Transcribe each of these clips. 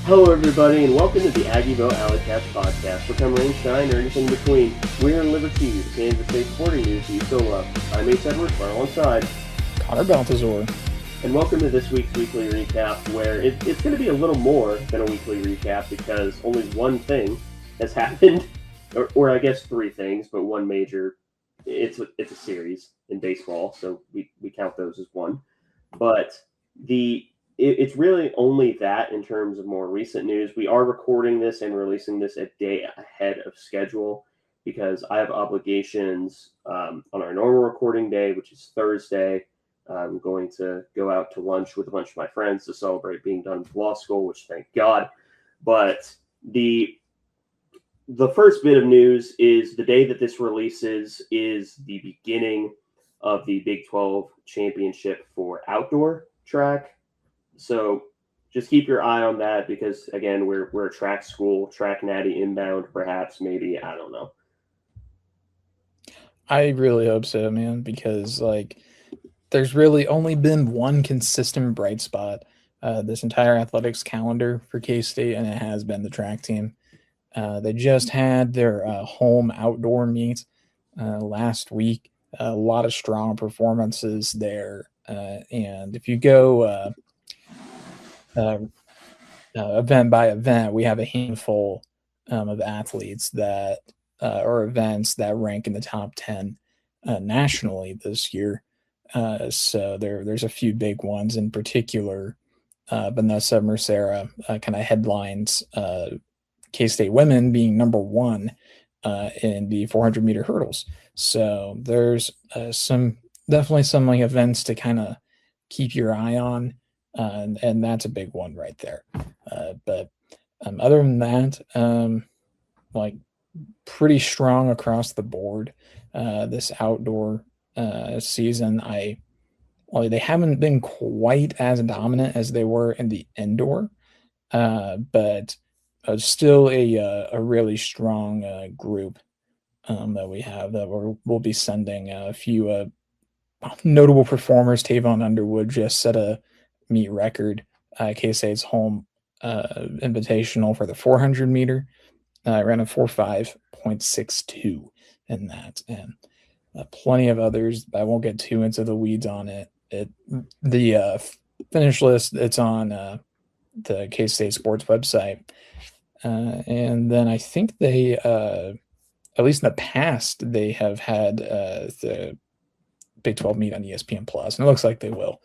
Hello, everybody, and welcome to the Aggieville Alleycats podcast. For come rain, shine, or anything in between, we're in Liberty, the Kansas State sporting news you so love. I'm Ace Edwards, right alongside Connor Baltazar. And welcome to this week's weekly recap, where it's going to be a little more than a weekly recap because only one thing has happened, or I guess three things, but one major. It's a series in baseball, so we count those as one. But it's really only that in terms of more recent news. We are recording this and releasing this a day ahead of schedule because I have obligations on our normal recording day, which is Thursday. I'm going to go out to lunch with a bunch of my friends to celebrate being done with law school, which thank God. But the first bit of news is the day that this releases is the beginning of the Big 12 championship for outdoor track. So just keep your eye on that because, again, we're a track school, track natty inbound, perhaps, maybe, I don't know. I really hope so, man, because there's really only been one consistent bright spot this entire athletics calendar for K-State, and it has been the track team. They just had their home outdoor meet last week. A lot of strong performances there. And if you go event by event, we have a handful of athletes that or events that rank in the top 10 nationally this year. So there's a few big ones in particular. Vanessa Mercera kind of headlines K-State women being number one in the 400 meter hurdles. So there's definitely some events to kind of keep your eye on, and that's a big one right there. But other than that, pretty strong across the board this outdoor season. They haven't been quite as dominant as they were in the indoor, but still a really strong group that we have that we'll be sending a few notable performers. Tavon Underwood just set a meet record K-State's home invitational for the 400 meter. Ran a 4.5.62 in that, and plenty of others. I won't get too into the weeds on it. The finish list, it's on the K-State Sports website. And then I think they, at least in the past, they have had the Big 12 meet on ESPN Plus, and it looks like they will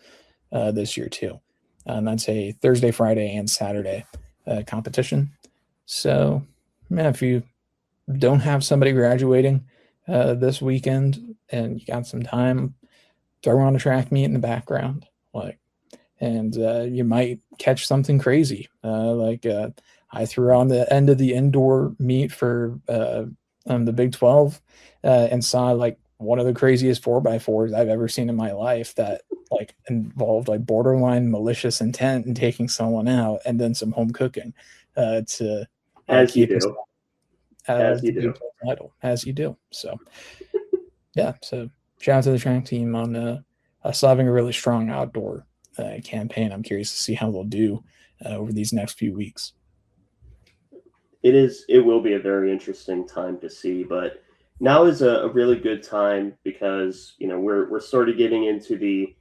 this year too. And that's a Thursday, Friday, and Saturday competition. So, man, if you don't have somebody graduating this weekend and you got some time, throw on a track meet in the background, and you might catch something crazy. I threw on the end of the indoor meet for the Big 12 and saw one of the craziest 4x4s I've ever seen in my life that involved borderline malicious intent and taking someone out, and then some home cooking to as you do. As you do. So yeah, so shout out to the track team on us having a really strong outdoor campaign. I'm curious to see how they'll do over these next few weeks. It will be a very interesting time to see, but now is a really good time because we're sort of getting into the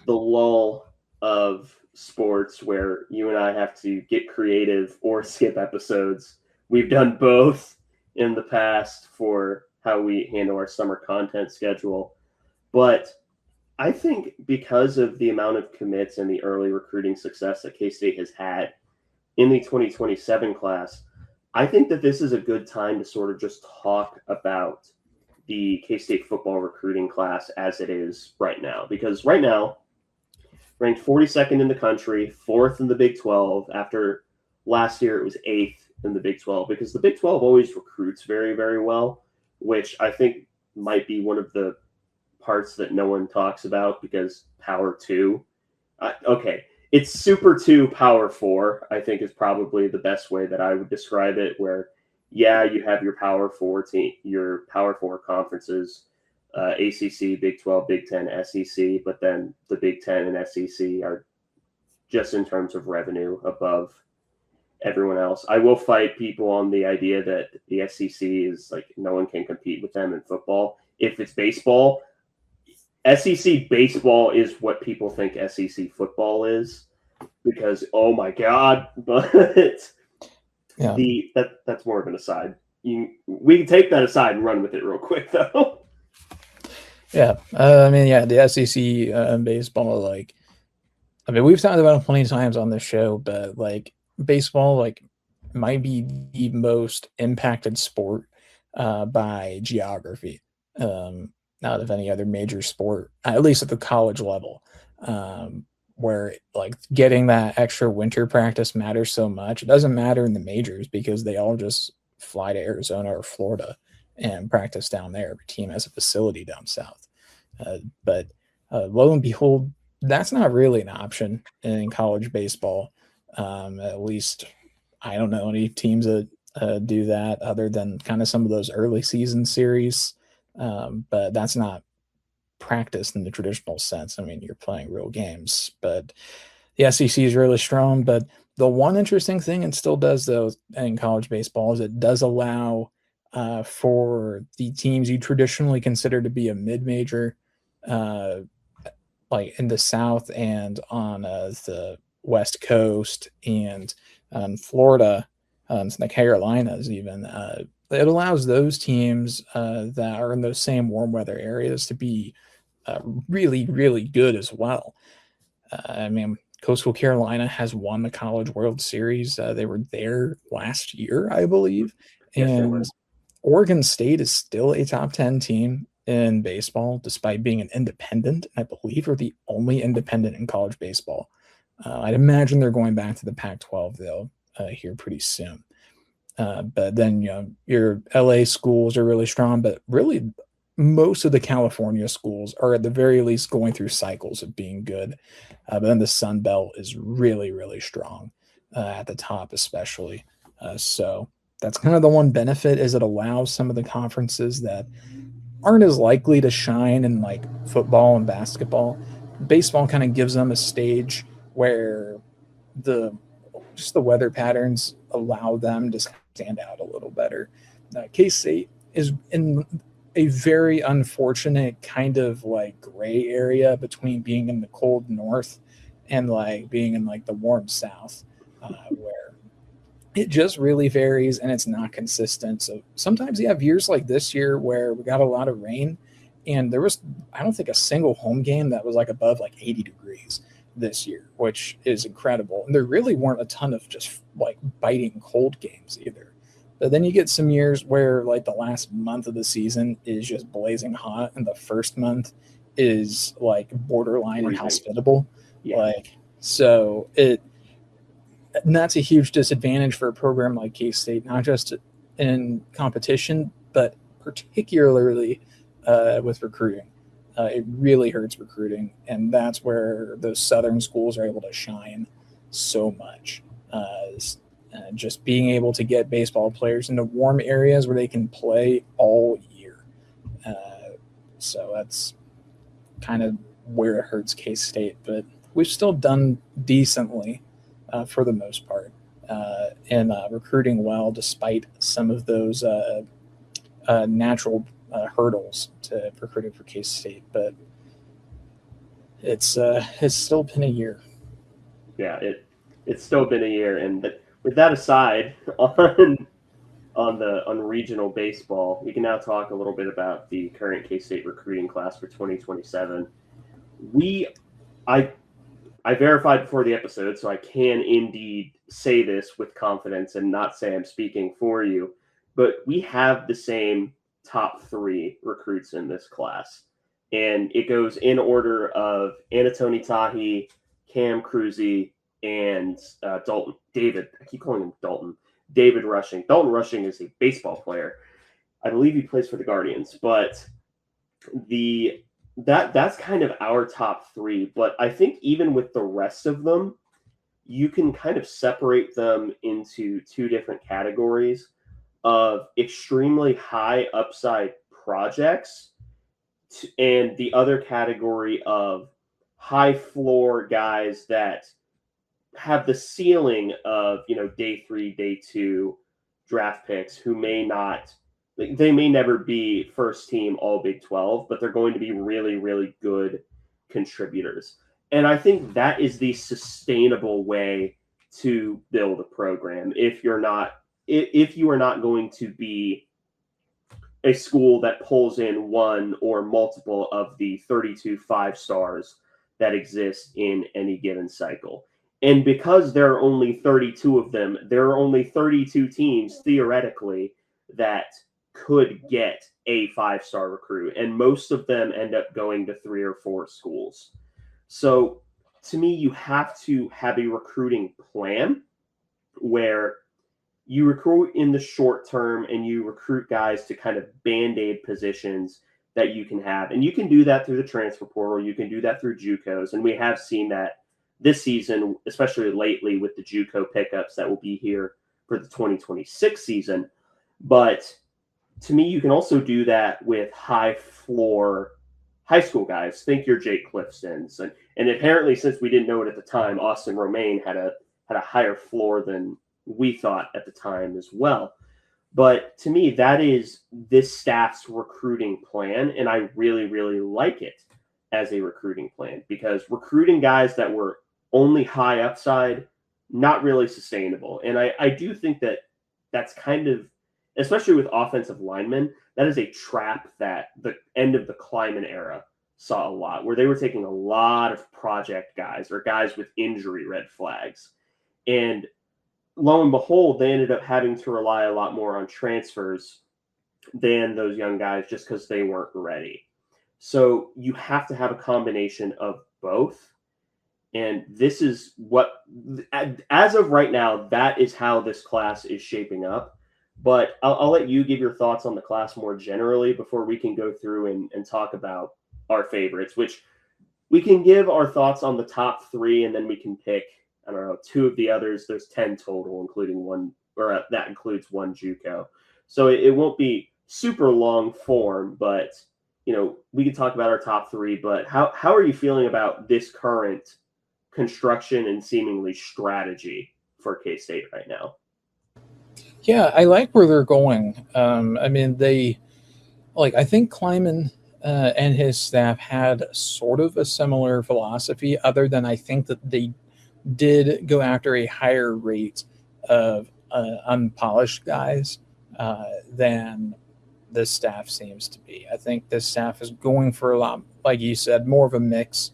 lull of sports where you and I have to get creative or skip episodes. We've done both in the past for how we handle our summer content schedule, but I think because of the amount of commits and the early recruiting success that K-State has had in the 2027 class, I think that this is a good time to sort of just talk about the K-State football recruiting class as it is right now. Because right now, ranked 42nd in the country, 4th in the Big 12. After last year, it was 8th in the Big 12. Because the Big 12 always recruits very, very well, which I think might be one of the parts that no one talks about because Power 2. It's Super 2 Power 4, I think is probably the best way that I would describe it, where, yeah, you have your Power 4 team, your Power 4 conferences, ACC, Big 12, Big 10, SEC, but then the Big 10 and SEC are just in terms of revenue above everyone else. I will fight people on the idea that the SEC is like no one can compete with them in football. If it's baseball, SEC baseball is what people think SEC football is because oh my god, but Yeah. that's more of an aside. We can take that aside and run with it real quick though. Yeah. I mean, yeah, the SEC baseball, like, I mean, we've talked about it plenty of times on this show, but like baseball, like, might be the most impacted sport by geography out of any other major sport, at least at the college level, where like getting that extra winter practice matters so much. It doesn't matter in the majors because they all just fly to Arizona or Florida and practice down there. Every team has a facility down south. But lo and behold, that's not really an option in college baseball. At least I don't know any teams that do that other than kind of some of those early season series. But that's not practice in the traditional sense. I mean, you're playing real games, but the SEC is really strong. But the one interesting thing it still does, though, in college baseball is it does allow for the teams you traditionally consider to be a mid-major, uh, like in the South and on the West Coast and Florida, the Carolinas, even. It allows those teams that are in those same warm weather areas to be really, really good as well. I mean, Coastal Carolina has won the College World Series. They were there last year, I believe. Yes, they were. And Oregon State is still a top 10 team in baseball, despite being an independent. I believe are the only independent in college baseball. I'd imagine they're going back to the Pac 12, though, here pretty soon. But then, you know, your LA schools are really strong, but really most of the California schools are at the very least going through cycles of being good. But then the Sun Belt is really, really strong at the top, especially. So that's kind of the one benefit is it allows some of the conferences that aren't as likely to shine in like football and basketball. Baseball kind of gives them a stage where the just the weather patterns allow them to stand out a little better. K State is in a very unfortunate kind of like gray area between being in the cold north and like being in like the warm south, where it just really varies and it's not consistent. So sometimes you have years like this year where we got a lot of rain and there was, I don't think, a single home game that was like above like 80 degrees this year, which is incredible. And there really weren't a ton of just like biting cold games either. But then you get some years where like the last month of the season is just blazing hot and the first month is like borderline Freezing. inhospitable. Yeah. Like, so and that's a huge disadvantage for a program like K-State, not just in competition, but particularly with recruiting. It really hurts recruiting, and that's where those southern schools are able to shine so much. Just being able to get baseball players into warm areas where they can play all year. So that's kind of where it hurts K-State, but we've still done decently for the most part in recruiting well, despite some of those natural hurdles to recruiting for K-State. But it's still been a year. Yeah, it's still been a year, and with that aside, on regional baseball, we can now talk a little bit about the current K-State recruiting class for 2027. I verified before the episode, so I can indeed say this with confidence and not say I'm speaking for you, but we have the same top 3 recruits in this class. And it goes in order of Anatoni Tahi, Cam Cruzy, and Dalton. David, I keep calling him Dalton. David Rushing. Dalton Rushing is a baseball player. I believe he plays for the Guardians, but that's kind of our top 3. But I think even with the rest of them, you can kind of separate them into 2 different categories of extremely high upside projects and the other category of high floor guys that have the ceiling of, day 3, day 2 draft picks who may not, they may never be first team all Big 12, but they're going to be really, really good contributors. And I think that is the sustainable way to build a program. If you are not going to be a school that pulls in one or multiple of the 32 5 stars that exist in any given cycle. And because there are only 32 of them, there are only 32 teams theoretically that could get a 5 star recruit. And most of them end up going to 3 or 4 schools. So to me, you have to have a recruiting plan where you recruit in the short term and you recruit guys to kind of band-aid positions that you can have. And you can do that through the transfer portal. You can do that through JUCOs. And we have seen that this season, especially lately with the JUCO pickups that will be here for the 2026 season. But to me, you can also do that with high floor high school guys. Think your Jake Cliftons. And apparently, since we didn't know it at the time, Austin Romaine had a higher floor than we thought at the time as well. But to me, that is this staff's recruiting plan. And I really, really like it as a recruiting plan, because recruiting guys that were only high upside, not really sustainable. And I do think that that's kind of, especially with offensive linemen, that is a trap that the end of the Kleiman era saw a lot, where they were taking a lot of project guys or guys with injury red flags. And lo and behold, they ended up having to rely a lot more on transfers than those young guys just because they weren't ready. So you have to have a combination of both. And this is what, as of right now, that is how this class is shaping up. But I'll let you give your thoughts on the class more generally before we can go through and talk about our favorites, which we can give our thoughts on the top 3, and then we can pick, I don't know, 2 of the others. There's 10 total, including one, or that includes one JUCO. So it won't be super long form, but, we can talk about our top 3. But how are you feeling about this current construction and seemingly strategy for K-State right now? Yeah, I like where they're going. I mean, I think Kleiman and his staff had sort of a similar philosophy, other than I think that they did go after a higher rate of unpolished guys than this staff seems to be. I think this staff is going for a lot, like you said, more of a mix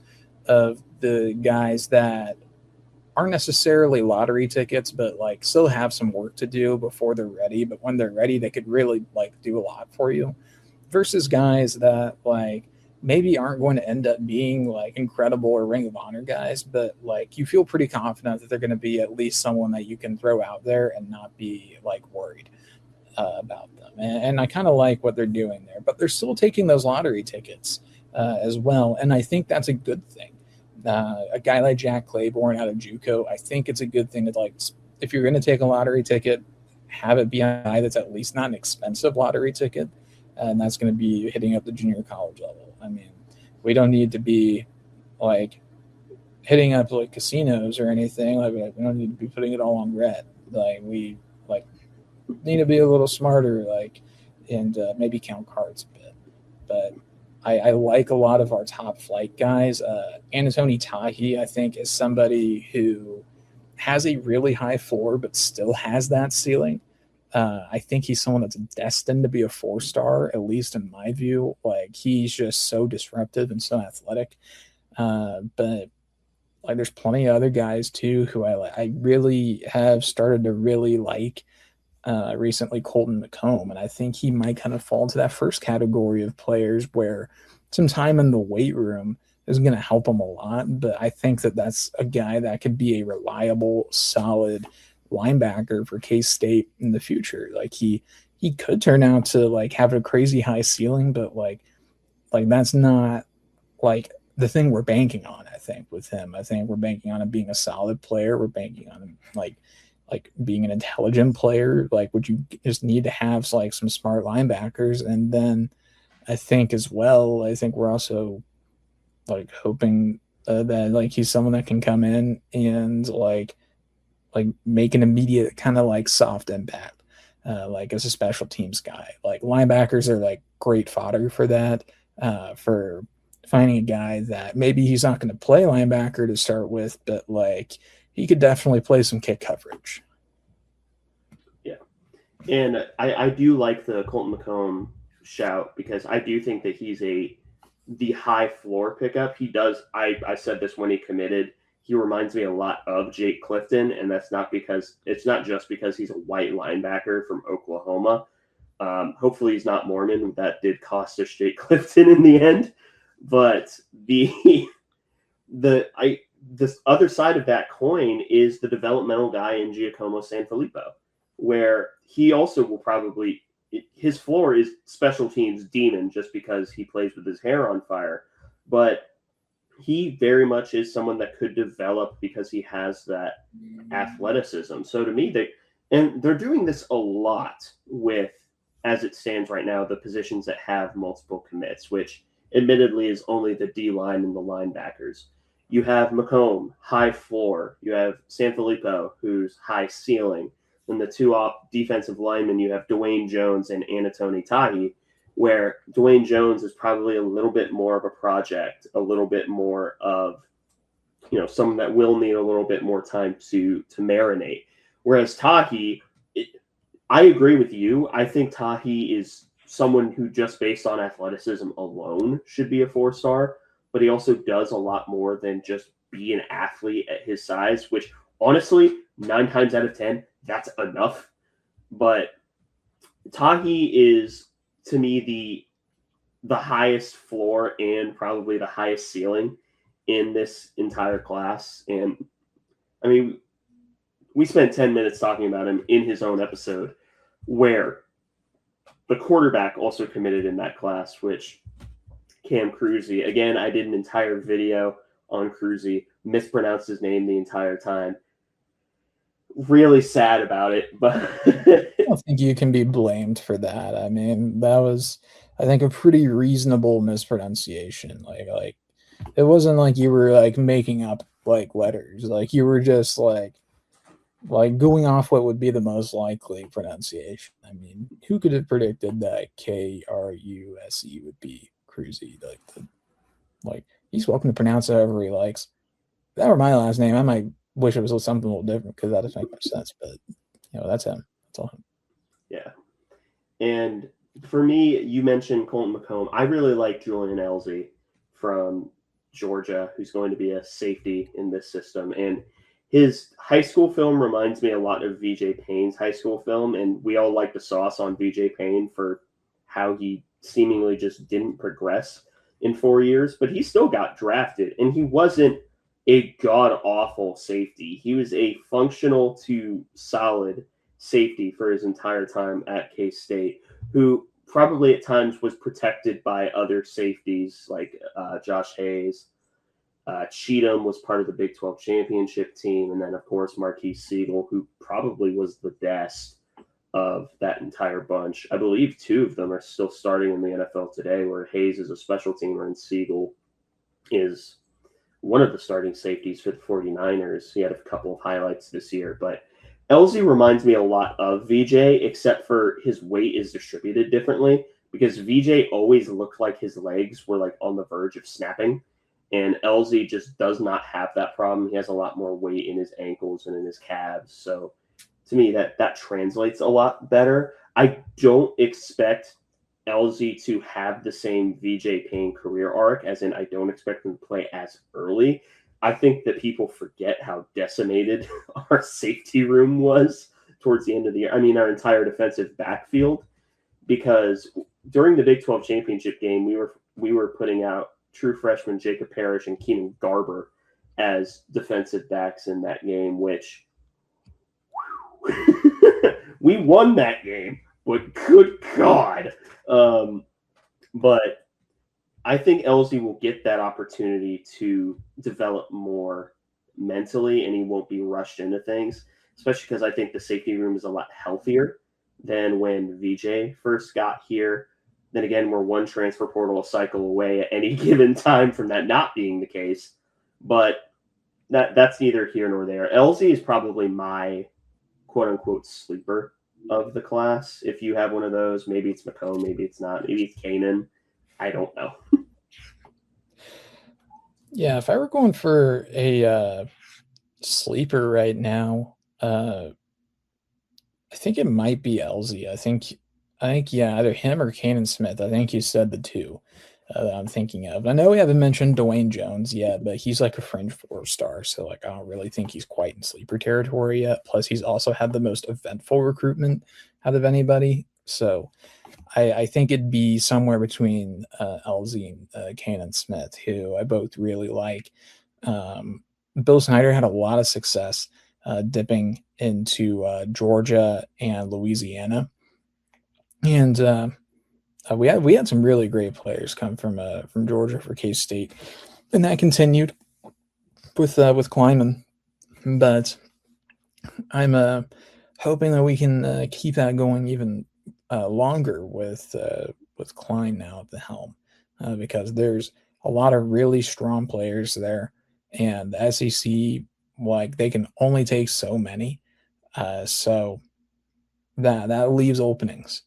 of the guys that aren't necessarily lottery tickets, but still have some work to do before they're ready. But when they're ready, they could really do a lot for you, versus guys that maybe aren't going to end up being incredible or Ring of Honor guys, but you feel pretty confident that they're going to be at least someone that you can throw out there and not be worried about them. And I kind of like what they're doing there, but they're still taking those lottery tickets as well. And I think that's a good thing. A guy like Jack Claiborne out of JUCO, I think it's a good thing to if you're going to take a lottery ticket, have it be a guy that's at least not an expensive lottery ticket, and that's going to be hitting up the junior college level. I mean, we don't need to be hitting up casinos or anything. We don't need to be putting it all on red. We need to be a little smarter, and maybe count cards a bit. But I like a lot of our top flight guys. Anatoni Tahi, I think, is somebody who has a really high floor but still has that ceiling. I think he's someone that's destined to be a 4-star, at least in my view. He's just so disruptive and so athletic. But there's plenty of other guys too who I really have started to really like. Recently, Colton McComb, and I think he might kind of fall into that first category of players where some time in the weight room is going to help him a lot. But I think that that's a guy that could be a reliable, solid linebacker for K-State in the future. He could turn out to have a crazy high ceiling, but that's not the thing we're banking on. I think with him, I think we're banking on him being a solid player. We're banking on him being an intelligent player. Would you just need to have some smart linebackers? And then I think as well, I think we're also hoping that like he's someone that can come in and like make an immediate kind of like soft impact, like as a special teams guy. Like linebackers are like great fodder for that. For finding a guy that maybe he's not going to play linebacker to start with, but like he could definitely play some kick coverage. Yeah. And I do like the Colton McComb shout because I do think that he's the high floor pickup. He does. I said this when he committed. He reminds me a lot of Jake Clifton, and that's not because it's not just because he's a white linebacker from Oklahoma. Hopefully, he's not Mormon. That did cost us Jake Clifton in the end. But this other side of that coin is the developmental guy in Giacomo Sanfilippo, where he also will probably his floor is special teams demon just because he plays with his hair on fire, but he very much is someone that could develop because he has that athleticism. So to me, they're doing this a lot with, as it stands right now, the positions that have multiple commits, which admittedly is only the D line and the linebackers. You have McComb, high floor. You have Sanfilippo, who's high ceiling. Then the two defensive linemen, you have Dwayne Jones and Anatoni Tahi, where Dwayne Jones is probably a little bit more of a project, a little bit more of, someone that will need a little bit more time to marinate. Whereas Tahi, I agree with you. I think Tahi is someone who just based on athleticism alone should be a 4-star, but he also does a lot more than just be an athlete at his size, which honestly, 9 times out of 10, that's enough. But Tahi is, to me, the highest floor and probably the highest ceiling in this entire class. And I mean, we spent 10 minutes talking about him in his own episode, where the quarterback also committed in that class, which Cam Cruzy. Again, I did an entire video on Cruzy, mispronounced his name the entire time. Really sad about it, but I don't think you can be blamed for that. I mean, that was, I think, a pretty reasonable mispronunciation. Like it wasn't like you were like making up like letters. Like you were just like going off what would be the most likely pronunciation. I mean, who could have predicted that Kruse would be Cruzy? Like he's welcome to pronounce it however he likes. If that were my last name, I might wish it was something a little different because that'd make more sense. But that's him. That's all him. Yeah. And for me, you mentioned Colton McComb. I really like Julian Elzy from Georgia, who's going to be a safety in this system. And his high school film reminds me a lot of VJ Payne's high school film. And we all like the sauce on VJ Payne for how he seemingly just didn't progress in 4 years, but he still got drafted. And he wasn't a god-awful safety. He was a functional to solid safety for his entire time at K-State, who probably at times was protected by other safeties like Josh Hayes. Cheatham was part of the Big 12 championship team. And then, of course, Marquise Siegel, who probably was the best of that entire bunch. I believe 2 of them are still starting in the NFL today, where Hayes is a special teamer and Siegel is one of the starting safeties for the 49ers. He had a couple of highlights this year, but Elzy reminds me a lot of VJ, except for his weight is distributed differently, because VJ always looked like his legs were like on the verge of snapping, and Elzy just does not have that problem. He has a lot more weight in his ankles and in his calves. So to me, that translates a lot better. I don't expect Elzy to have the same VJ Payne career arc, as in I don't expect him to play as early. I think that people forget how decimated our safety room was towards the end of the year. I mean, our entire defensive backfield, because during the Big 12 championship game, we were putting out true freshman Jacob Parrish and Keenan Garber as defensive backs in that game, which we won that game, but good God. But I think Elzy will get that opportunity to develop more mentally, and he won't be rushed into things, especially because I think the safety room is a lot healthier than when VJ first got here. Then again, we're one transfer portal cycle away at any given time from that not being the case. but that's neither here nor there. LZ is probably my quote unquote sleeper of the class. If you have one of those, maybe it's Macomb, maybe it's not, maybe it's Kanan. I don't know. Yeah, if I were going for a sleeper right now, I think it might be LZ. I think yeah, either him or Kanan Smith. I think you said the two that I'm thinking of. I know we haven't mentioned Dwayne Jones yet, but he's like a fringe 4-star, so like I don't really think he's quite in sleeper territory yet. Plus, he's also had the most eventful recruitment out of anybody. So I think it'd be somewhere between LZ and Kanan Smith, who I both really like. Bill Snyder had a lot of success dipping into Georgia and Louisiana, and we had some really great players come from Georgia for K State, and that continued with Kleiman. But I'm hoping that we can keep that going even longer with Klein now at the helm, because there's a lot of really strong players there, and the SEC, like, they can only take so many, so that leaves openings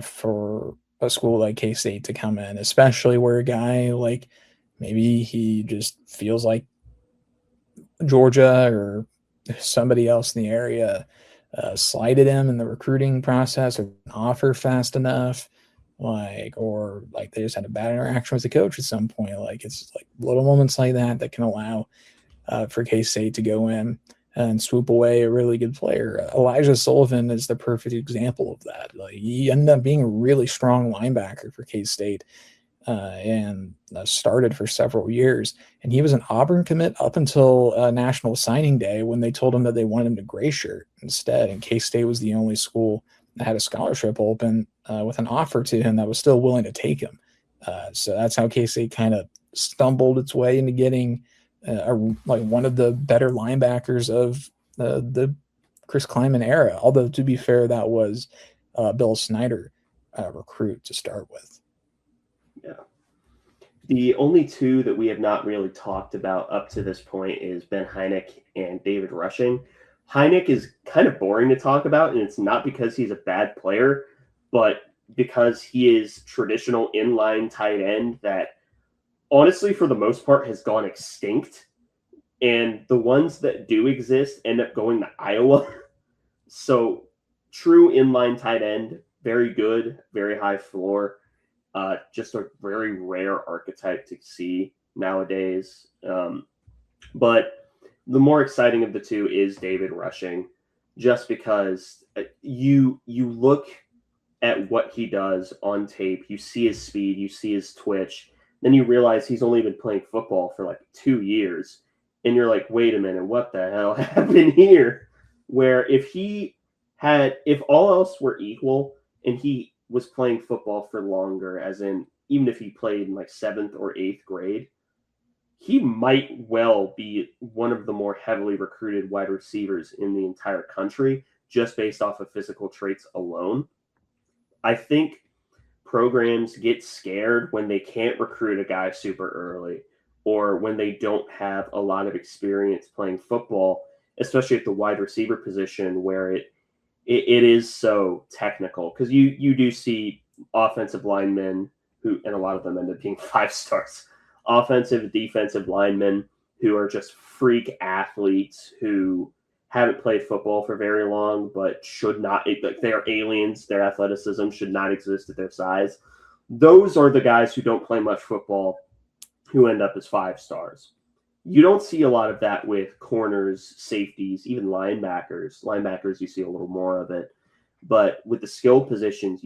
for a school like K State to come in, especially where a guy like maybe he just feels like Georgia or somebody else in the area slighted him in the recruiting process or an offer fast enough, like, or like they just had a bad interaction with the coach at some point. Like, it's like little moments like that that can allow for K State to go in and swoop away a really good player. Elijah Sullivan is the perfect example of that. Like, he ended up being a really strong linebacker for K State, and started for several years. And he was an Auburn commit up until National Signing Day, when they told him that they wanted him to gray shirt instead. And K State was the only school that had a scholarship open with an offer to him that was still willing to take him. So that's how K State kind of stumbled its way into getting like one of the better linebackers of the Chris Kleiman era. Although, to be fair, that was Bill Snyder recruit to start with. Yeah. The only two that we have not really talked about up to this point is Ben Heineck and David Rushing. Heineck is kind of boring to talk about, and it's not because he's a bad player, but because he is traditional inline tight end that honestly, for the most part, has gone extinct. And the ones that do exist end up going to Iowa. So, true inline tight end, very good, very high floor. Just a very rare archetype to see nowadays. But the more exciting of the two is David Rushing, just because you look at what he does on tape, you see his speed, you see his twitch, then you realize he's only been playing football for like 2 years, and you're like, wait a minute, what the hell happened here? Where if all else were equal, and he was playing football for longer, as in even if he played in like 7th or 8th grade, he might well be one of the more heavily recruited wide receivers in the entire country, just based off of physical traits alone. I think programs get scared when they can't recruit a guy super early, or when they don't have a lot of experience playing football, especially at the wide receiver position, where it is so technical. Because you do see offensive linemen who, and a lot of them end up being 5-stars, offensive, defensive linemen who are just freak athletes who haven't played football for very long, but should not, like, they are aliens. Their athleticism should not exist at their size. Those are the guys who don't play much football who end up as 5-stars. You don't see a lot of that with corners, safeties, even linebackers. Linebackers, you see a little more of it. But with the skill positions,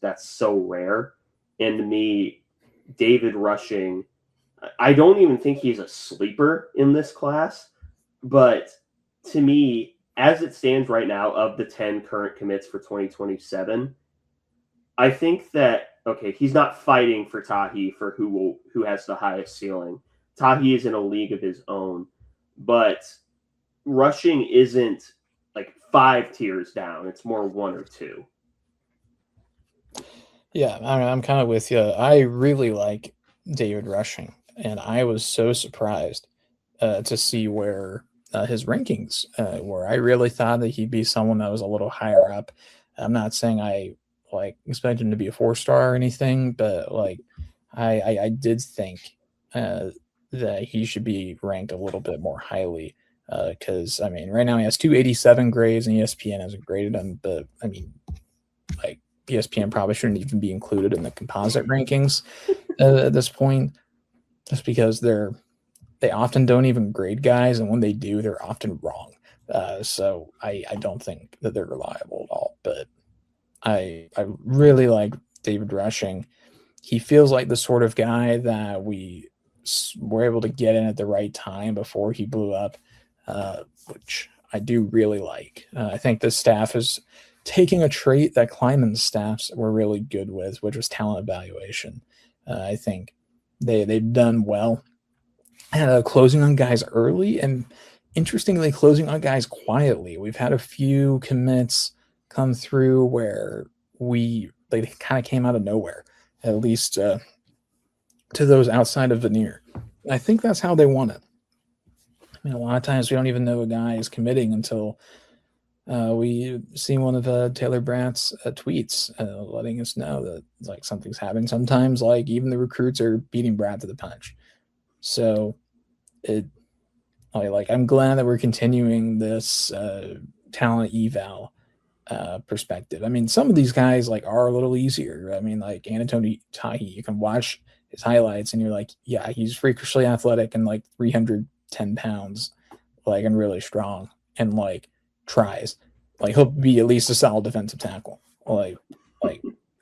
that's so rare. And to me, David Rushing, I don't even think he's a sleeper in this class, but to me, as it stands right now, of the 10 current commits for 2027, I think that, okay, he's not fighting for Tahi for who has the highest ceiling. Tahi is in a league of his own, but Rushing isn't like 5 tiers down. It's more 1 or 2. Yeah, I'm kind of with you. I really like David Rushing, and I was so surprised to see where his rankings were. I really thought that he'd be someone that was a little higher up. I'm not saying I like expect him to be a 4 star or anything, but like I did think uh, that he should be ranked a little bit more highly. Because I mean, right now he has 287 grades, and ESPN hasn't graded him. But I mean, like ESPN probably shouldn't even be included in the composite rankings at this point, just because they often don't even grade guys, and when they do, they're often wrong. So I don't think that they're reliable at all. But I really like David Rushing. He feels like the sort of guy that we were able to get in at the right time before he blew up, which I do really like. I think this staff is taking a trait that Kleiman's staffs were really good with, which was talent evaluation. I think they've done well at closing on guys early and interestingly closing on guys quietly. We've had a few commits come through where they kind of came out of nowhere, at least to those outside of Veneer. I think that's how they want it. I mean, a lot of times we don't even know a guy is committing until we see one of Taylor Bratt's tweets letting us know that like something's happening. Sometimes, like even the recruits are beating Bratt to the punch. So it like I'm glad that we're continuing this talent eval perspective. I mean, some of these guys like are a little easier. I mean, like Anatoni Tahi, you can watch his highlights and you're like, yeah, he's freakishly athletic and like 310 pounds, like and really strong and like tries. Like he'll be at least a solid defensive tackle. Like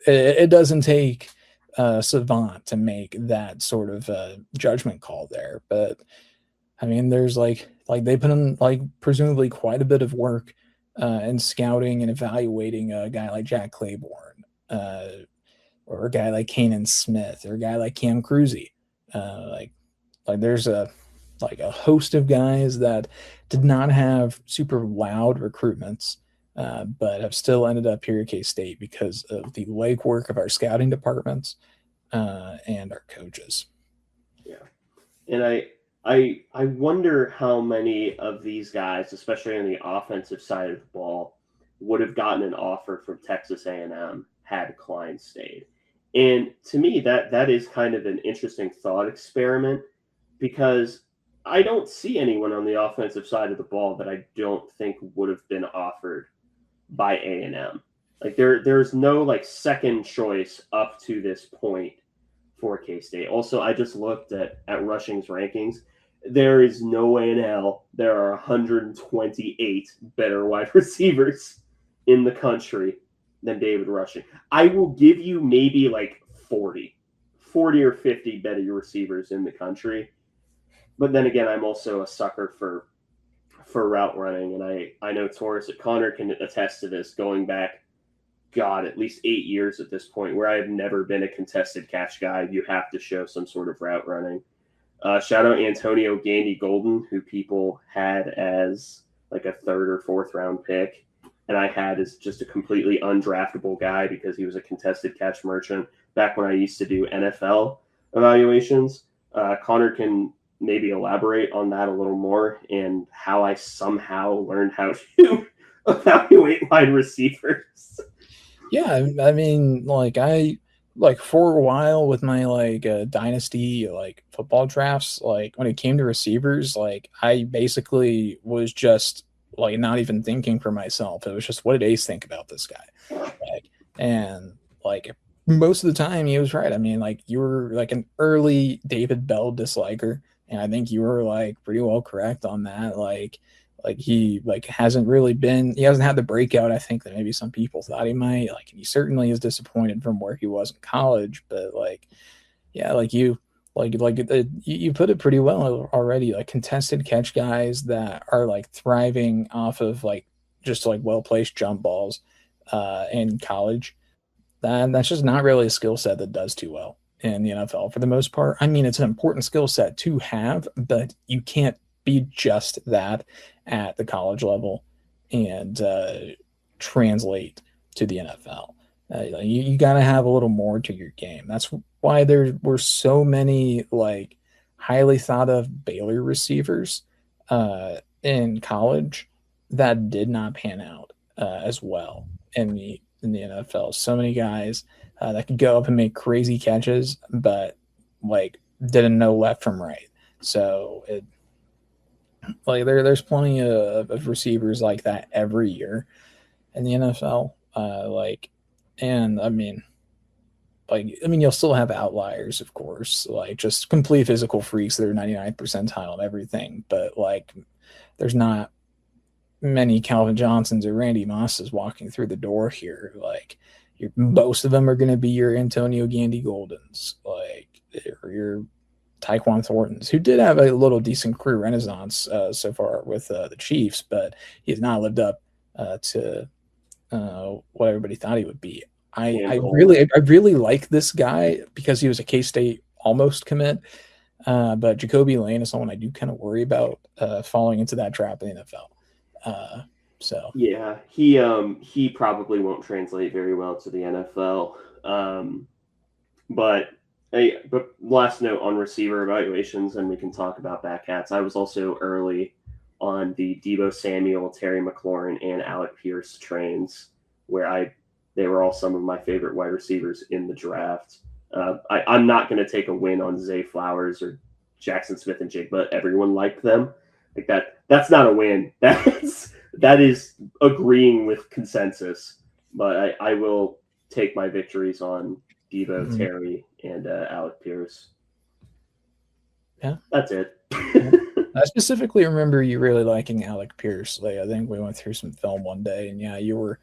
it doesn't take savant to make that sort of judgment call there. But I mean, there's like they put in like presumably quite a bit of work in scouting and evaluating a guy like Jack Claiborne, or a guy like Kanan Smith, or a guy like Cam Cruzy. Like there's a host of guys that did not have super loud recruitments, but have still ended up here at K State because of the legwork of our scouting departments and our coaches. Yeah, and I wonder how many of these guys, especially on the offensive side of the ball, would have gotten an offer from Texas A&M had Klein stayed. And to me, that is kind of an interesting thought experiment because I don't see anyone on the offensive side of the ball that I don't think would have been offered by A&M. Like there's no like second choice up to this point for K-State. Also, I just looked at Rushing's rankings. There is no way in hell there are 128 better wide receivers in the country than David Rushing. I will give you maybe like 40 or 50 better receivers in the country. But then again, I'm also a sucker for route running, and I know Connor can attest to this going back, God, at least 8 years at this point, where I have never been a contested catch guy. You have to show some sort of route running. Shout out Antonio Gandy Golden, who people had as like a third or fourth round pick, and I had as just a completely undraftable guy because he was a contested catch merchant back when I used to do NFL evaluations. Connor can maybe elaborate on that a little more and how I somehow learned how to evaluate wide receivers. Yeah, I mean, like for a while with my like dynasty like football drafts, like when it came to receivers, like I basically was just like not even thinking for myself. It was just what did Ace think about this guy? Like, and like most of the time he was right. I mean, like you were like an early David Bell disliker, and I think you were like pretty well correct on that. Like he like he hasn't had the breakout I think that maybe some people thought he might. Like he certainly is disappointed from where he was in college, but like yeah, like you put it pretty well already. Like contested catch guys that are like thriving off of like just like well placed jump balls in college. That's just not really a skill set that does too well in the NFL for the most part. I mean, it's an important skill set to have, but you can't be just that at the college level and translate to the NFL. You got to have a little more to your game. That's why there were so many like highly thought of Baylor receivers in college that did not pan out as well in the NFL. So many guys that could go up and make crazy catches, but like didn't know left from right. So like there's plenty of receivers like that every year in the NFL. And I mean, you'll still have outliers, of course, like just complete physical freaks that are 99th percentile and everything. But like, there's not many Calvin Johnsons or Randy Mosses walking through the door here. Like, most of them are going to be your Antonio Gandy Goldens, like, or your Tyquan Thorntons, who did have a little decent career renaissance so far with the Chiefs, but he's not lived up to what everybody thought he would be. I really like this guy because he was a K-State almost commit, but Jacoby Lane is someone I do kind of worry about falling into that trap in the NFL. So yeah, he probably won't translate very well to the NFL. But last note on receiver evaluations, and we can talk about Backcats. I was also early on the Deebo Samuel, Terry McLaurin, and Alec Pierce trains, where they were all some of my favorite wide receivers in the draft. I'm not going to take a win on Zay Flowers or Jackson Smith and Jig, but everyone liked them. Like that. That's not a win. That is agreeing with consensus. But I will take my victories on Deebo, Terry, and Alec Pierce. Yeah, that's it. I specifically remember you really liking Alec Pierce. Like, I think we went through some film one day, and yeah, you were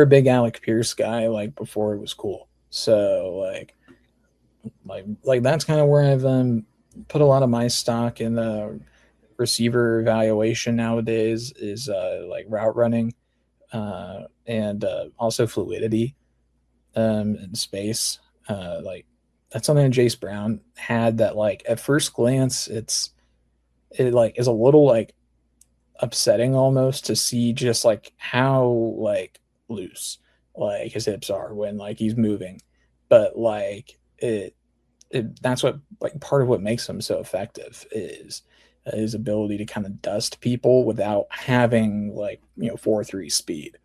a big Alec Pierce guy, like before it was cool. So like that's kind of where I've put a lot of my stock in the receiver evaluation nowadays is like route running and also fluidity in space. Like that's something that Jace Brown had that like at first glance it like is a little like upsetting almost to see just like how like loose like his hips are when like he's moving, but like that's what like part of what makes him so effective is his ability to kind of dust people without having like 4.3 speed.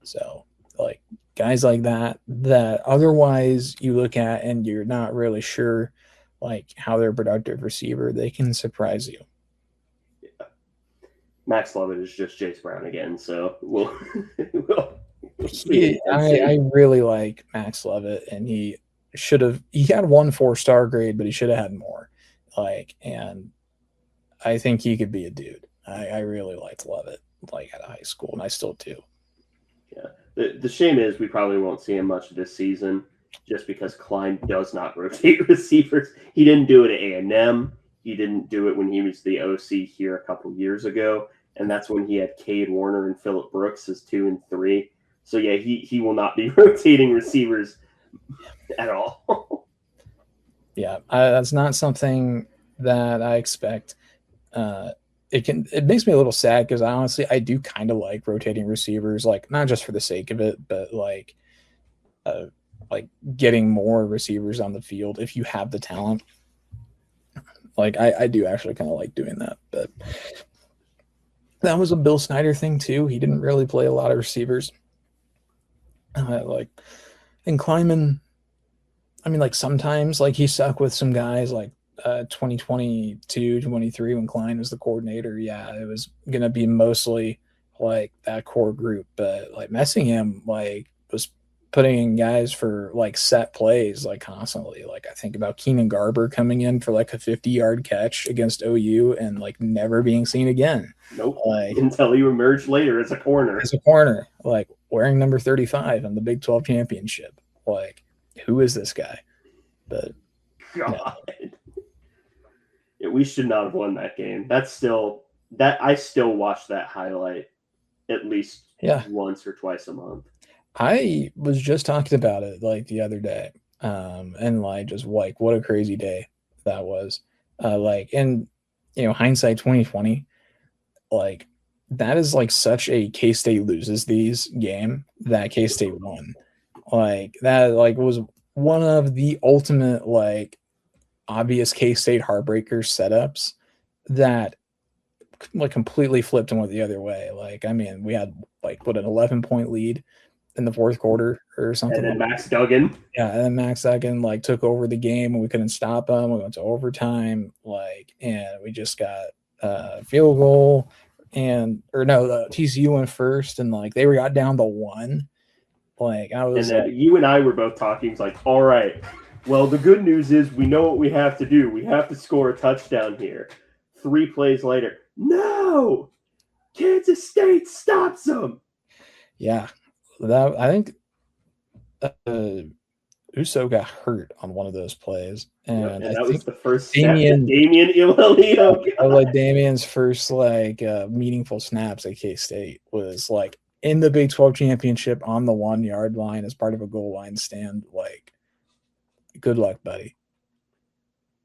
So like guys like that otherwise you look at and you're not really sure like how they're a productive receiver, they can surprise you. Max Lovett is just Jace Brown again, so we'll I really like Max Lovett, and he had 1 4-star grade, but he should have had more. Like, and I think he could be a dude. I really liked Lovett like at high school, and I still do. Yeah. The shame is we probably won't see him much this season just because Klein does not rotate receivers. He didn't do it at A&M. He didn't do it when he was the OC here a couple years ago. And that's when he had Cade Warner and Phillip Brooks as 2 and 3. So, yeah, he will not be rotating receivers at all. Yeah, that's not something that I expect. It makes me a little sad because I do kind of like rotating receivers, like not just for the sake of it, but like getting more receivers on the field if you have the talent. Like I do actually kind of like doing that, but that was a Bill Snyder thing too. He didn't really play a lot of receivers. And Kleiman, I mean, like sometimes like he stuck with some guys like 2022, 23 when Klein was the coordinator. Yeah, it was gonna be mostly like that core group, but like Messingham like was putting in guys for like set plays like constantly. Like I think about Keenan Garber coming in for like a 50-yard catch against OU and like never being seen again. Nope. Like until he emerged later as a corner. Like wearing number 35 in the Big 12 championship. Like, who is this guy? But God. No. Yeah, we should not have won that game. I still watch that highlight at least once or twice a month. I was just talking about it like the other day. And like just like what a crazy day that was. Like, and hindsight 2020, like that is like such a K-State loses these game that K-State won. Like that like was one of the ultimate like obvious K-State heartbreaker setups that like completely flipped and went the other way. Like, I mean, we had like an 11-point lead in the fourth quarter or something. And then Max Duggan. Yeah, and then Max Duggan like took over the game and we couldn't stop him. We went to overtime, and we just got a field goal, TCU went first, and like they got down to 1. Like I was, and then you and I were both talking. It's like, all right, well, the good news is we know what we have to do. We have to score a touchdown here. 3 plays later, no, Kansas State stops them. Yeah, that I think Uso got hurt on one of those plays, and that was the first Damian Ilalio. Like Damian's first meaningful snaps at K-State was like in the Big 12 championship on the 1-yard line as part of a goal line stand. Like, good luck, buddy.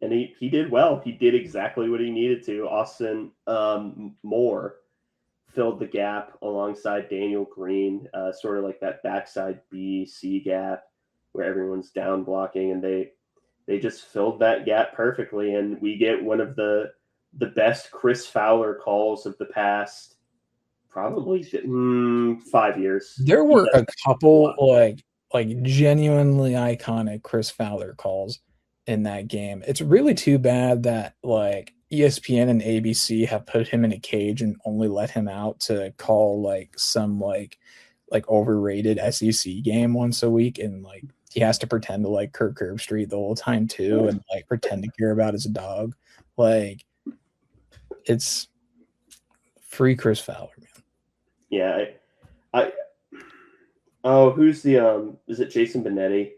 And he did well. He did exactly what he needed to. Austin Moore filled the gap alongside Daniel Green, sort of like that backside B-C gap where everyone's down blocking, and they just filled that gap perfectly. And we get one of the best Chris Fowler calls of the past probably 5 years. There were a couple like genuinely iconic Chris Fowler calls in that game. It's really too bad that like ESPN and ABC have put him in a cage and only let him out to call like some like overrated SEC game once a week, and like he has to pretend to like Kirk Herbstreit the whole time too, and like pretend to care about his dog. Like, it's free Chris Fowler, man. Yeah, who's the is it Jason Benetti?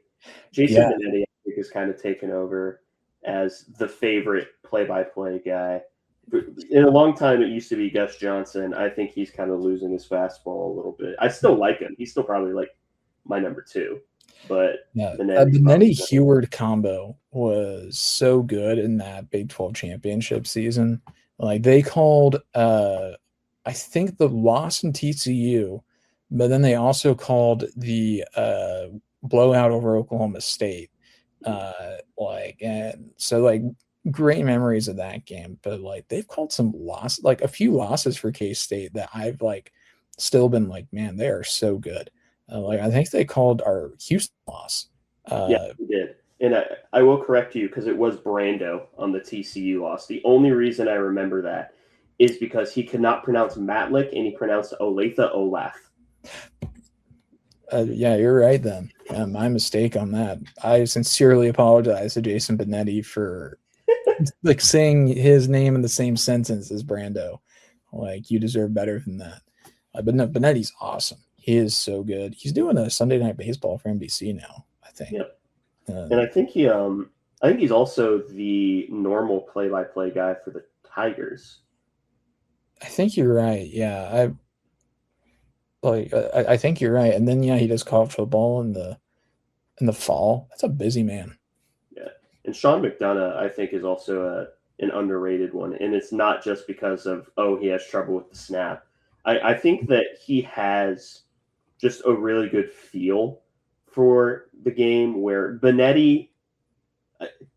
Jason Benetti, I think, has kind of taken over as the favorite play-by-play guy. In a long time, it used to be Gus Johnson. I think he's kind of losing his fastball a little bit. I still like him. He's still probably like my number 2. But yeah, the Benetti-Heward combo was so good in that Big 12 championship season. Like they called, I think the loss in TCU, but then they also called the blowout over Oklahoma State. And so like great memories of that game, but like they've called some like a few losses for K-State that I've like still been like, man, they are so good. Like I think they called our Houston loss. Yeah, we did. And I will correct you because it was Brando on the TCU loss. The only reason I remember that is because he could not pronounce Matlick and he pronounced Olathe Olaf. Yeah, you're right then. Yeah, my mistake on that. I sincerely apologize to Jason Benetti for like saying his name in the same sentence as Brando. Like, you deserve better than that. But no, Benetti's awesome. He is so good. He's doing a Sunday Night Baseball for NBC now, I think. Yep. And I think he's also the normal play-by-play guy for the Tigers. I think you're right. Yeah, I think you're right. And then he does college football in the fall. That's a busy man. Yeah, and Sean McDonough, I think, is also an underrated one, and it's not just because of he has trouble with the snap. I think that he has just a really good feel for the game. Where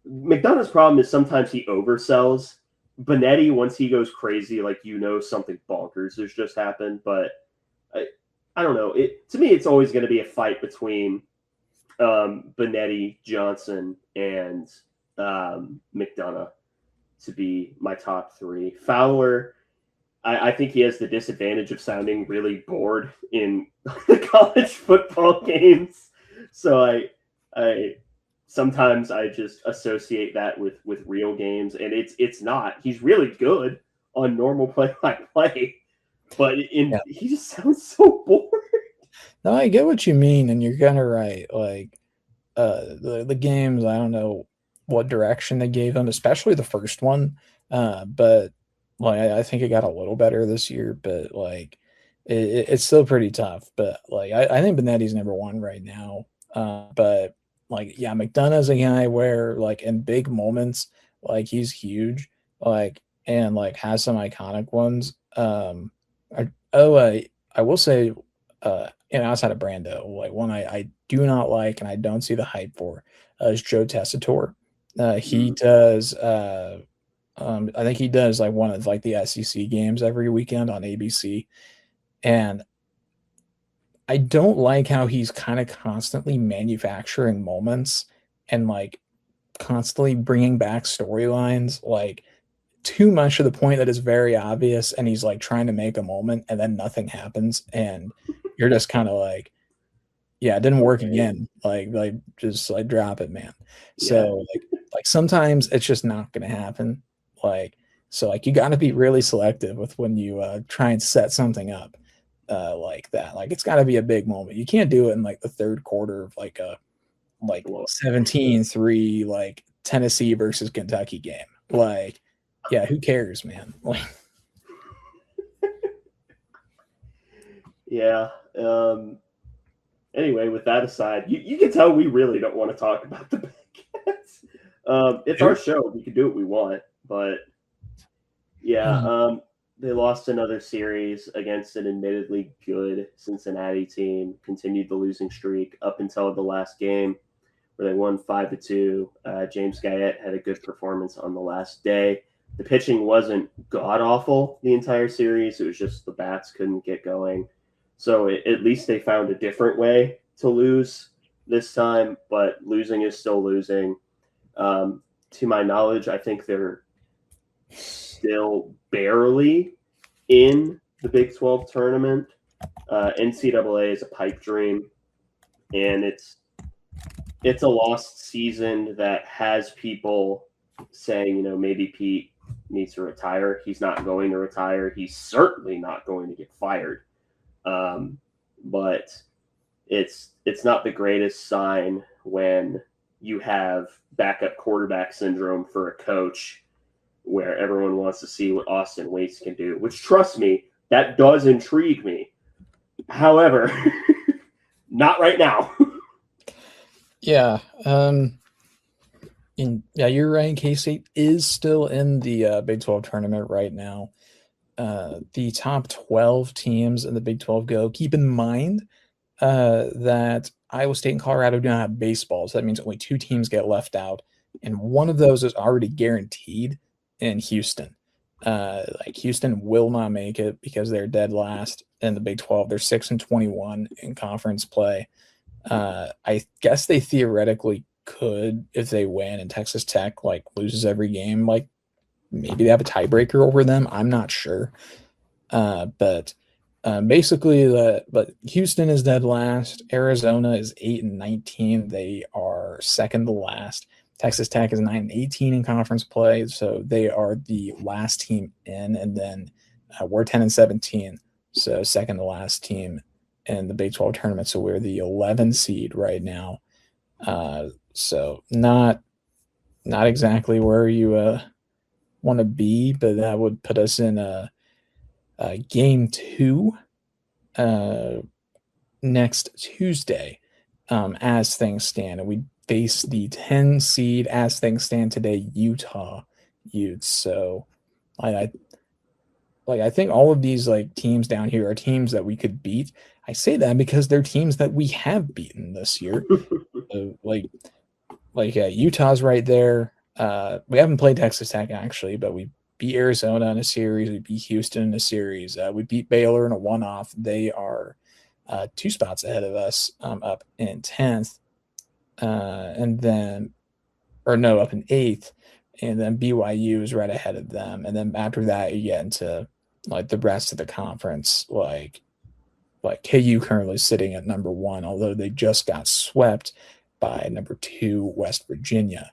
McDonough's problem is sometimes he oversells. Benetti, once he goes crazy, like something bonkers has just happened. But I don't know. To me, it's always going to be a fight between Benetti, Johnson, and McDonough to be my top 3. Fowler, I think he has the disadvantage of sounding really bored in the college football games. So I sometimes I just associate that with real games, and it's not. He's really good on normal play-by-play, but he just sounds so bored. No, I get what you mean, and you're kind of right. Like the games, I don't know what direction they gave him, especially the first one. But like I think it got a little better this year, but like it's still pretty tough. But like I think Benetti's number 1 right now. But like McDonough's a guy where like in big moments, like he's huge, like and like has some iconic ones. I will say, outside of Brando, like one I do not like and I don't see the hype for is Joe Tessitore. He does. I think he does like one of like the SEC games every weekend on ABC, and I don't like how he's kind of constantly manufacturing moments and like constantly bringing back storylines, like too much to the point that is very obvious. And he's like trying to make a moment and then nothing happens. And you're just kind of like, yeah, it didn't work Okay. again. Like just like drop it, man. Yeah. So like sometimes it's just not going to happen. Like, so like you got to be really selective with when you try and set something up like that. Like it's got to be a big moment. You can't do it in like the third quarter of like a like Well, 17-3 like Tennessee versus Kentucky game. Like, yeah, who cares, man? Like, yeah. Anyway, with that aside, you can tell we really don't want to talk about the Bearcats. It's our show. We can do what we want. But yeah, they lost another series against an admittedly good Cincinnati team, continued the losing streak up until the last game where they won 5-2. James Guyette had a good performance on the last day. The pitching wasn't god awful the entire series. It was just the bats couldn't get going. So at least they found a different way to lose this time, but losing is still losing. To my knowledge, I think they're still barely in the Big 12 tournament. NCAA is a pipe dream, and it's a lost season that has people saying, maybe Pete needs to retire. He's not going to retire. He's certainly not going to get fired. But it's not the greatest sign when you have backup quarterback syndrome for a coach where everyone wants to see what Austin Waits can do, which, trust me, that does intrigue me. However, not right now. yeah. Yeah, you're right. K-State is still in the Big 12 tournament right now. The top 12 teams in the Big 12 go. Keep in mind that Iowa State and Colorado do not have baseball, so that means only 2 teams get left out, and one of those is already guaranteed in Houston. Like Houston will not make it because they're dead last in the Big 12. They're 6-21 in conference play. I guess they theoretically could if they win, and Texas Tech like loses every game. Like maybe they have a tiebreaker over them. I'm not sure. But basically, but Houston is dead last. Arizona is 8-19. They are second to last. Texas Tech is 9-18 in conference play, so they are the last team in. And then we're 10-17, so second to last team in the Big 12 tournament. So we're the 11 seed right now. So not exactly where you want to be, but that would put us in a game 2 next Tuesday as things stand. And we face the 10 seed as things stand today, Utah Utes. So I think all of these like teams down here are teams that we could beat. I say that because they're teams that we have beaten this year. Utah's right there. We haven't played Texas Tech actually, but we beat Arizona in a series. We beat Houston in a series. We beat Baylor in a one-off. They are 2 spots ahead of us, up in 10th, and then, or no, up in 8th, and then BYU is right ahead of them. And then after that, you get into like the rest of the conference, like KU currently sitting at number 1, although they just got swept by number 2 West Virginia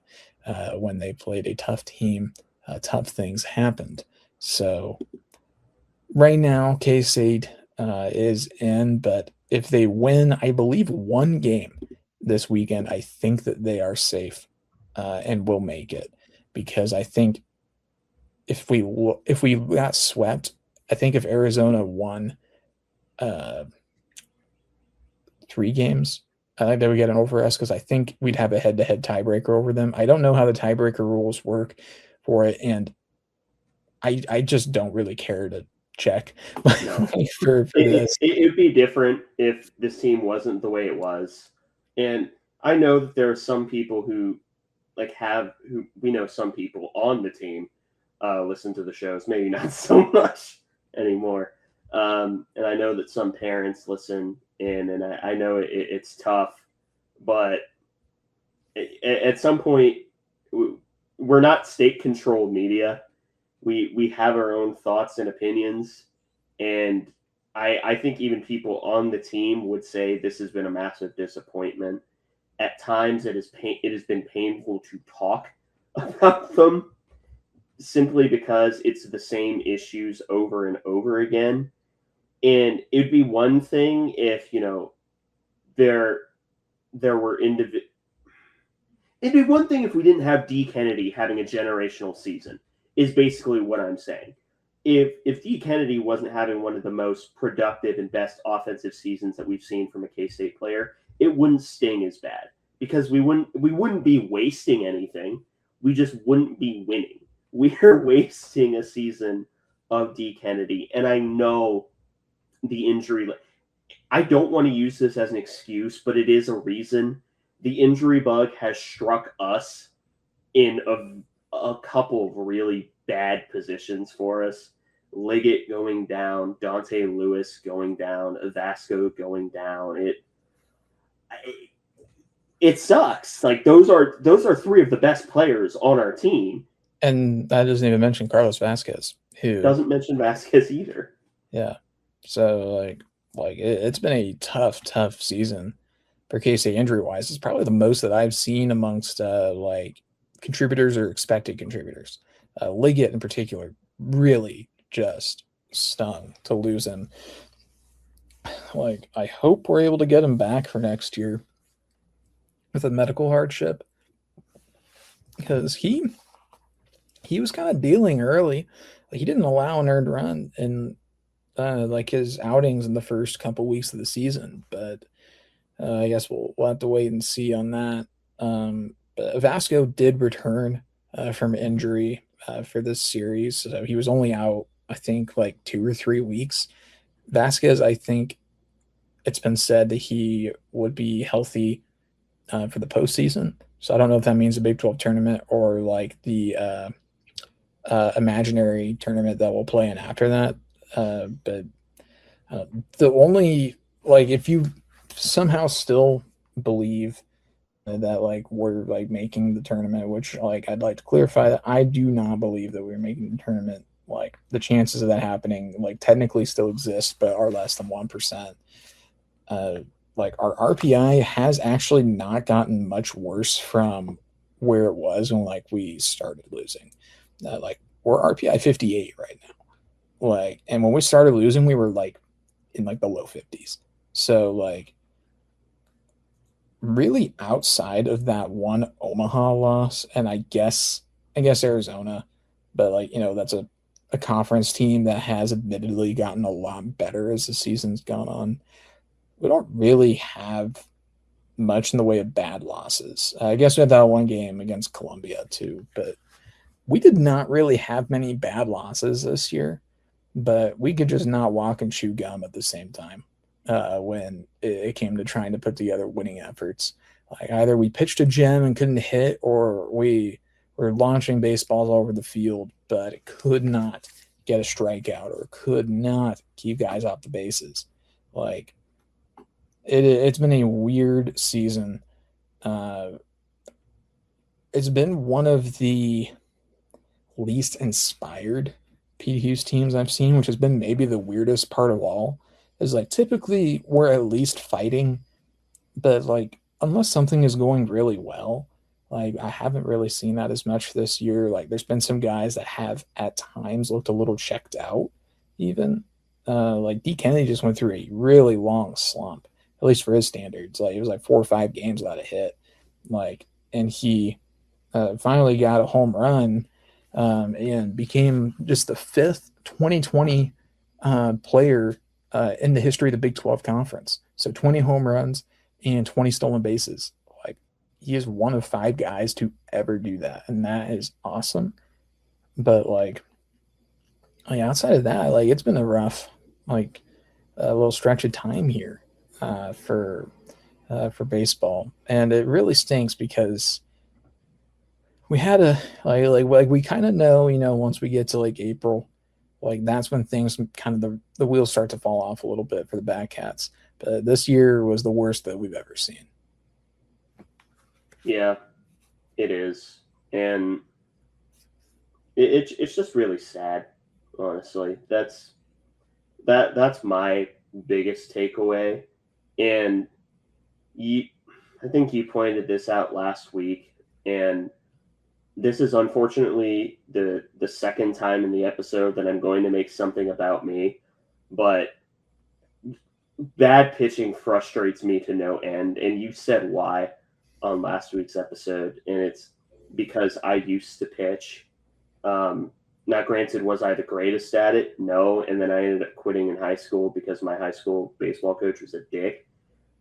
when they played a tough team. Tough things happened. So right now, K-State is in, but if they win, I believe, 1 game this weekend, I think that they are safe and will make it, because I think if we got swept, I think if Arizona won 3 games, I think they would get an over us, because I think we'd have a head-to-head tiebreaker over them. I don't know how the tiebreaker rules work for it, and I just don't really care to check No. for this. It'd be different if this team wasn't the way it was. And I know that there are some people who like have who we know some people on the team listen to the shows, maybe not so much anymore. And I know that some parents listen in, and I know it's tough, but at some point, we're not state controlled media. We have our own thoughts and opinions, and I think even people on the team would say this has been a massive disappointment. At times, it has been painful to talk about them simply because it's the same issues over and over again. And it'd be one thing if there there were individual. It'd be one thing if we didn't have D Kennedy having a generational season. Is basically what I'm saying. If D Kennedy wasn't having one of the most productive and best offensive seasons that we've seen from a K State player, it wouldn't sting as bad because we wouldn't be wasting anything. We just wouldn't be winning. We are wasting a season of D Kennedy, and I know the injury. I don't want to use this as an excuse, but it is a reason. The injury bug has struck us in a couple of really bad positions for us. Liggett going down, Dante Lewis going down, Vasco going down. It sucks. Like those are three of the best players on our team. And that doesn't even mention Carlos Vasquez, who doesn't mention Vasquez either. Yeah. So it's been a tough season for K-State injury wise. It's probably the most that I've seen amongst contributors or expected contributors. Liggett in particular really just stung to lose him. I hope we're able to get him back for next year with a medical hardship, because he was kind of dealing early. He didn't allow an earned run in his outings in the first couple weeks of the season, but I guess we'll have to wait and see on that. But Vasco did return from injury for this series. So he was only out, I think, 2 or 3 weeks. Vasquez, I think it's been said that he would be healthy for the postseason. So I don't know if that means the Big 12 tournament or the imaginary tournament that we'll play in after that. But the only, if you somehow still believe that we're making the tournament, which I'd like to clarify that I do not believe that we're making the tournament. The chances of that happening technically still exist, but are less than 1%. Our RPI has actually not gotten much worse from where it was when we started losing. We're RPI 58 right now. And when we started losing, we were in the low 50s. So really outside of that one Omaha loss, and I guess Arizona, but that's a conference team that has admittedly gotten a lot better as the season's gone on. We don't really have much in the way of bad losses. I guess we had that one game against Columbia too, but we did not really have many bad losses this year. But we could just not walk and chew gum at the same time when it came to trying to put together winning efforts. Either we pitched a gem and couldn't hit, or we were launching baseballs all over the field, but it could not get a strikeout or could not keep guys off the bases. It's been a weird season. It's been one of the least inspired Pete Hughes teams I've seen, which has been maybe the weirdest part of all. Is typically we're at least fighting, but unless something is going really well, I haven't really seen that as much this year. There's been some guys that have at times looked a little checked out, even. D Kennedy just went through a really long slump, at least for his standards. It was 4 or 5 games without a hit. And he finally got a home run and became just the 5th 2020 player in the history of the Big 12 Conference. So 20 home runs and 20 stolen bases. He is one of 5 guys to ever do that, and that is awesome. But outside of that, it's been a rough, a little stretch of time here for baseball, and it really stinks because we had a like we kind of know, once we get to like April, like that's when things kind of the wheels start to fall off a little bit for the Batcats. But this year was the worst that we've ever seen. Yeah, it is, and it's just really sad, honestly. That's my biggest takeaway, and you, I think you pointed this out last week, and this is unfortunately the second time in the episode that I'm going to make something about me, but bad pitching frustrates me to no end. And you said why on last week's episode, and it's because I used to pitch. Now, granted, was I the greatest at it? No. And then I ended up quitting in high school because my high school baseball coach was a dick.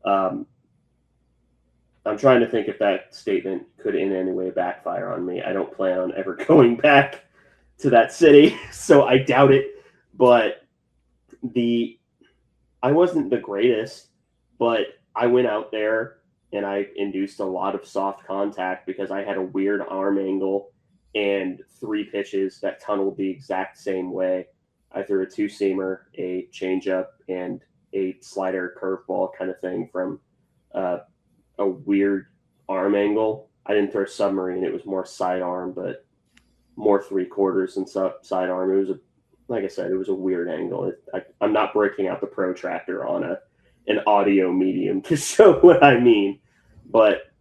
Um, I'm trying to think if that statement could in any way backfire on me. I don't plan on ever going back to that city, so I doubt it. But the I wasn't the greatest, but I went out there and I induced a lot of soft contact because I had a weird arm angle and three pitches that tunneled the exact same way. I threw a two seamer, a changeup, and a slider curveball kind of thing from uh, a weird arm angle. I didn't throw submarine; it was more sidearm, but more three quarters than sidearm. It was like I said, it was a weird angle. I'm not breaking out the protractor on an audio medium to show what I mean, but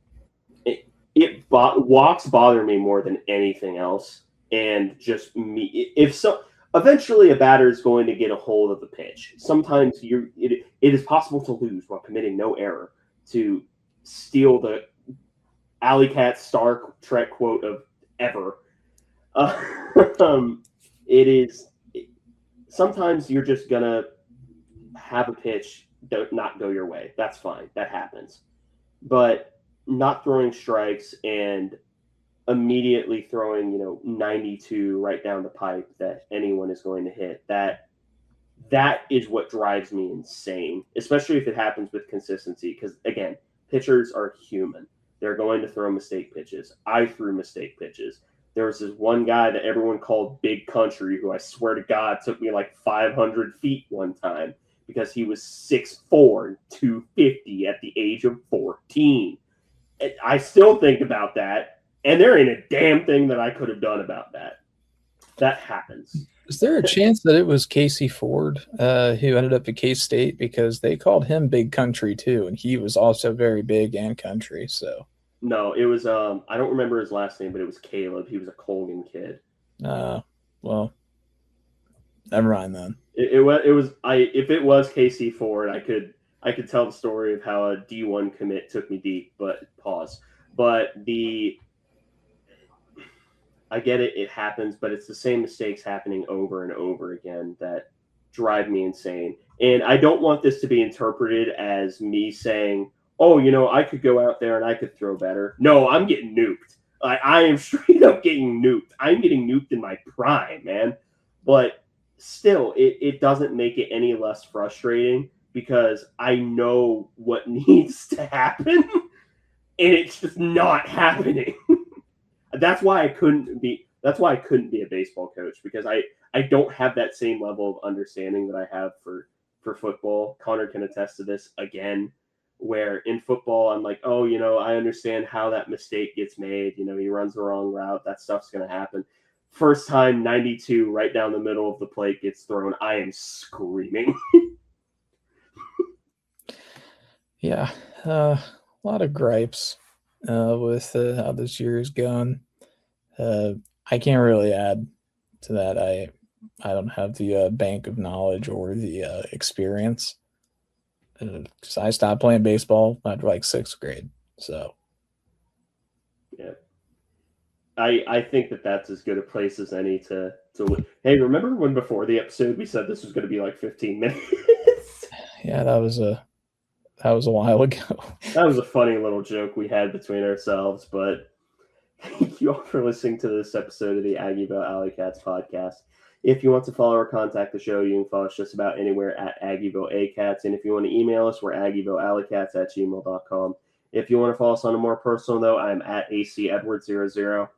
walks bother me more than anything else, and just me. If so, eventually a batter is going to get a hold of the pitch. Sometimes it is possible to lose while committing no error, to steal the Alleycat Star Trek quote of ever. Uh, it is sometimes you're just gonna have a pitch not go your way. That's fine. That happens. But not throwing strikes and immediately throwing, 92 right down the pipe that anyone is going to hit, that is what drives me insane, especially if it happens with consistency. Because again, pitchers are human. They're going to throw mistake pitches. I threw mistake pitches. There was this one guy that everyone called Big Country, who I swear to God took me like 500 feet one time because he was 6'4", and 250 at the age of 14. And I still think about that, and there ain't a damn thing that I could have done about that. That happens. Is there a chance that it was Casey Ford who ended up at K-State, because they called him Big Country too, and he was also very big and country? So no, it was I don't remember his last name, but it was Caleb. He was a Colgan kid. Well, never mind then. It was if it was Casey Ford, I could tell the story of how a D1 commit took me deep, but pause. But I get it, it happens, but it's the same mistakes happening over and over again that drive me insane. And I don't want this to be interpreted as me saying, oh, I could go out there and I could throw better. No, I'm getting nuked. I am straight up getting nuked. I'm getting nuked in my prime, man. But still, it doesn't make it any less frustrating because I know what needs to happen and it's just not happening. That's why I couldn't be a baseball coach, because I don't have that same level of understanding that I have for football. Connor can attest to this again, where in football I'm like, oh, I understand how that mistake gets made. He runs the wrong route. That stuff's going to happen. First time 92 right down the middle of the plate gets thrown, I am screaming. Yeah, a lot of gripes with how this year is going. I can't really add to that. I don't have the bank of knowledge or the experience. Because I stopped playing baseball after like sixth grade. So Yeah. I think that's as good a place as any to hey, remember when before the episode we said this was going to be like 15 minutes? Yeah, that was a while ago. That was a funny little joke we had between ourselves, but thank you all for listening to this episode of the Aggieville Alleycats podcast. If you want to follow or contact the show, you can follow us just about anywhere at Aggieville Alleycats. And if you want to email us, we're AggievilleAlleycats@gmail.com. If you want to follow us on a more personal note, I'm at AC Edward00.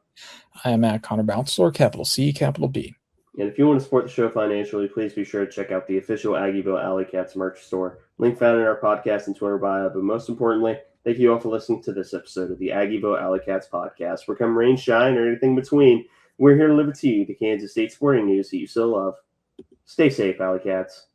I am at Connor Bouncilor, capital C, capital B. And if you want to support the show financially, please be sure to check out the official Aggieville Alleycats merch store. Link found in our podcast and Twitter bio. But most importantly, thank you all for listening to this episode of the Aggieville Alleycats podcast. Where come rain, shine, or anything between, we're here to deliver to you the Kansas State sporting news that you so love. Stay safe, Alleycats.